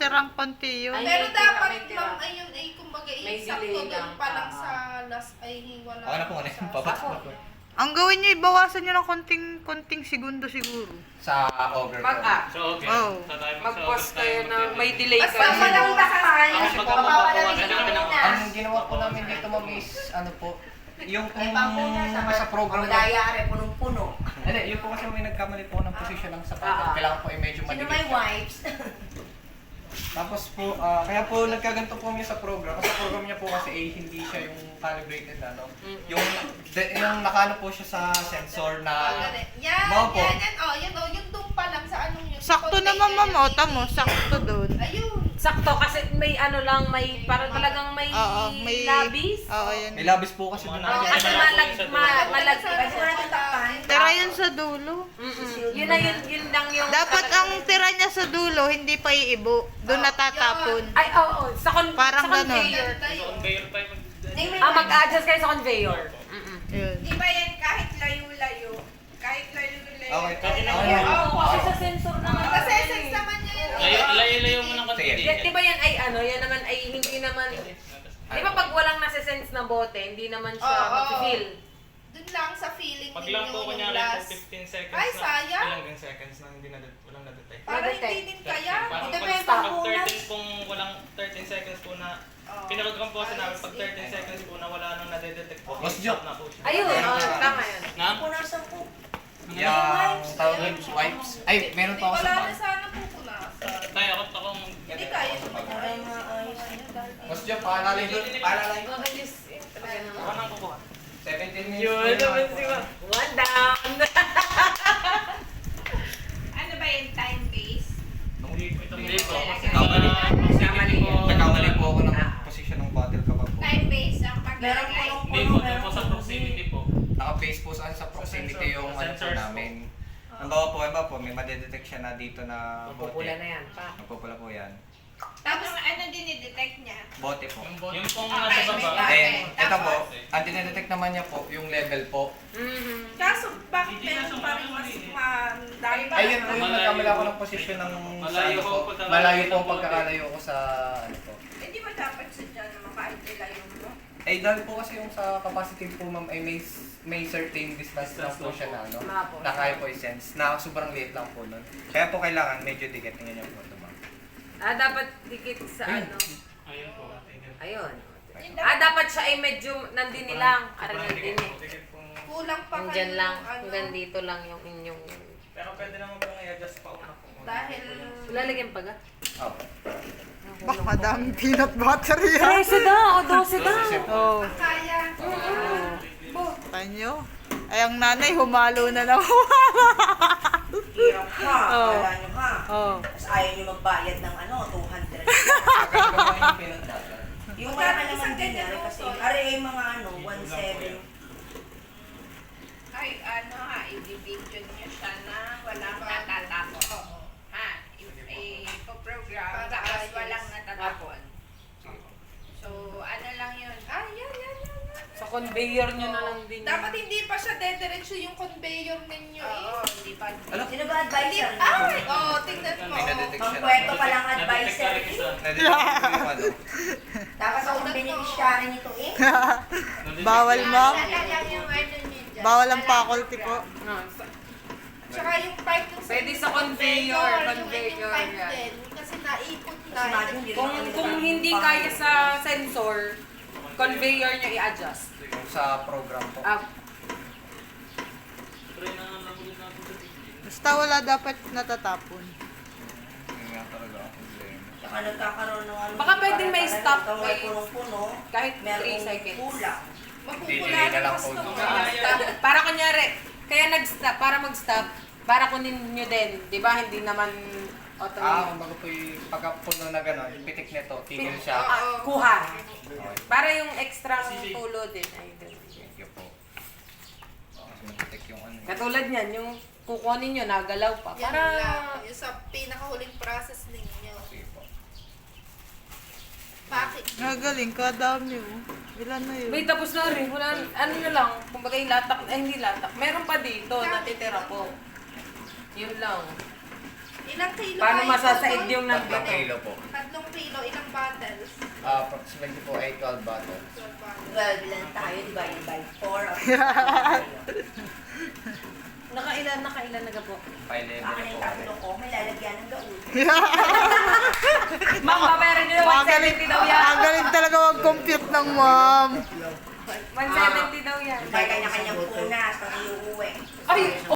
natirang konti yun. Ay, Pero hindi dapat, nakitira. ma'am, ayun ay kumbaga May sakto delay doon lang. pa lang sa last ay wala. Ako na po ano yung papatak na po. Ang gawin nyo, ibawasan nyo ng konting segundo siguro. Sa over po. So, okay. Oh. Sa time, Mag-pause kayo ng may delay Basta kayo. walang takpan. Kasi magkakapakuha na namin ang Ang ginawa po namin dito ma'am is ano po, yung sa program po. Madayari, punong-puno. Hindi, yun po kasi may nagkamali po ng position ng sapatos. Kailangan po ay medyo Sino madikit may siya. wipes? Tapos po, kaya po nagkaganto po niya sa program. Kasi program niya po kasi hindi siya yung calibrated na, no? Yung nakano po siya sa sensor na... Yan, Mga po. yung doon pa lang sa anong yun. Sakto naman, ma'am. O, tamo, sakto doon. Ayun. Sakto kasi may ano lang, may parang talagang may Oo, may... labis. Oo, yan. May labis po kasi doon. Oo, kasi Kasi wala yung takpan. Tira yun sa dulo. Yun na yun lang yung... Dapat ang tira niya sa dulo, hindi pa iibo. Doon natatapon. Ay, oo. Parang sa ganon. conveyor. So, conveyor tayo Mag-adjust kayo sa conveyor. Yun. Di ba yan kahit layo-layo? Kahit layo-layo. Okay. Kasi sa sensor naman. Kasi sense naman yan. Layo mo ng Sige. container. Di ba yan ay ano, yan naman ay hindi naman... Di ba pag walang nasa-sense na bote, hindi naman siya Oo. mag-feel? Doon lang sa feeling Pag ninyo lang po yung kunyari po last. 15 seconds Ay, na, sayang. ilang din seconds na hindi walang na-detect. Para Na-detect. hindi din kaya. Parang Depende pag po 13 pong walang 13 seconds po na Oo. pinaprogram po kasi namin pag 13 seconds po na wala nang nadedetect po, Boss stop Joe. na po siya. Ayun, tama yan. Na? Punasan ko. Yung tawag yung wipes. Ay, meron Hindi pa ako sa wala bag. na sana pupunasan. Tayo akong Hindi kaya sa Aray, maayos. Boss Joe, paalalay doon. Paalalay. Ako nang kukuha. 17 minutes. Yun naman si Ma. One down! Ano ba yung time base? Hindi po. Nagkamali. Nagkamali po. Nagkamali po ako ng position ng bottle kapag po. Time base ang Meron paglalagay. Hindi po, doon po sa proximity po. Naka-base po sa proximity yung ano po Sensors po. namin. Ang bawa po, may madedetect siya na dito na bote. Magpupula na yan pa. Magpupula po yan. Tapos ano dinidetect niya? Bote po. Yung pong nasa baba. Then, ito po, ang dinedetect naman niya po, yung level po. Kaso bakit meron pa rin mas dami pa? Ayun po yung nagkamali ako ng position ng Malayo sa ano po po. pagkakalayo Malayo po ng ang pagkakalayo ko sa ano po. Hindi ba dapat sadya naman kahit ilayo mo? Eh dahil po kasi yung sa capacitive po ma'am ay may certain distance lang po siya na ano, na kaya po i-sense, na sobrang liit lang po nun. Kaya po kailangan medyo dikit niya po ito ma'am. Dapat dikit sa ano. Ayun po. Ayun. Dapat siya ay medyo nandini lang. Parang nandini. Kulang pa Nandyan kayo lang. ng ano. Hanggang dito lang yung inyong... Pero pwede naman palang i-adjust pa una po. Dahil Lalagyan pa ga? Opo. Bak, madaming peanut butter yan. 13 daw o 12 daw. Oh, kaya. kanyo. Ay, ang nanay, humalo na lang. Hirap ha. Oo. Wala nyo ha. Oh. Tapos ayaw nyo magbayad ng ano, 200. Agad naman yung pinagdala. Yung Magkano wala naman isang din ganyan yan kasi, usol? are ay mga ano, 1.7. Ay, ano ha, i-video niyo siya na walang natatapon. Ha, ipoprogram, Para tapos ayos. walang natatapon. So, ano lang yun? Ay, yan. Sa conveyor nyo na lang din. Dapat hindi pa siya dediretso yung conveyor ninyo eh. Oo, hindi pa. Sino ba advisor? Ay! Oo, tingnan mo. May na-detect siya. Pangkwento pa lang advisor. Na-detect ka rin Na-detect po yung ano. Dapat akong beneficiary nito eh. Bawal, ma'am. Lang yung ano niyo dyan. Bawal ang faculty po. Tsaka yung pipe yung Pwede sa conveyor, yung pipe yan. din. Kasi naipot na. Kasi imagine, hindi rin kami Kung naman hindi pang- kaya sa sensor, conveyor nyo i-adjust. Yung sa program po. Basta wala dapat natatapon. Yun nga talaga ang problema. Tsaka nagkakaroon ng ano. Baka pwedeng may para- stop, para- may- punong-puno. kahit 3 Merong seconds. kulang. Mapupula Delay na na lang mas po. Para kunyari, kaya nag-stop, para mag-stop, para kunin nyo din, di ba? Hindi naman automatic. Kumbaga po yung pagkapuno na gano'n, yung pitik nito, tigil siya. Kuha. Okay. Para yung extra tulo din. Ay, ganun. Thank you po. Kasi napitik yung ano. Katulad niyan, yung kukunin nyo, nagalaw pa. Yan Para, lang. Yung sa pinakahuling process ninyo. Sige po. Bakit? Nagaling ka, dami oh. Ilan na yun? may tapos na rin. Wala, ano na lang, kumbaga yung latak, hindi latak. Meron pa dito, natitira po. Yun lang. Ilang kilo Paano kayo? masasaid yung Tatlong nandito? kilo po. approximately po ay 12 bottles. 12 lang tayo, divided by 4. Nakailan na ka po? Pa-11 Akin na yung po kami. tatlo ko, may lalagyan ng gaul. Ma'am, babayaran nyo na Magaling, 170 daw yan. ang galing talaga mag-compute ng ma'am. 170 daw yan. May kanya-kanyang punas, pang iuuwi. Ay!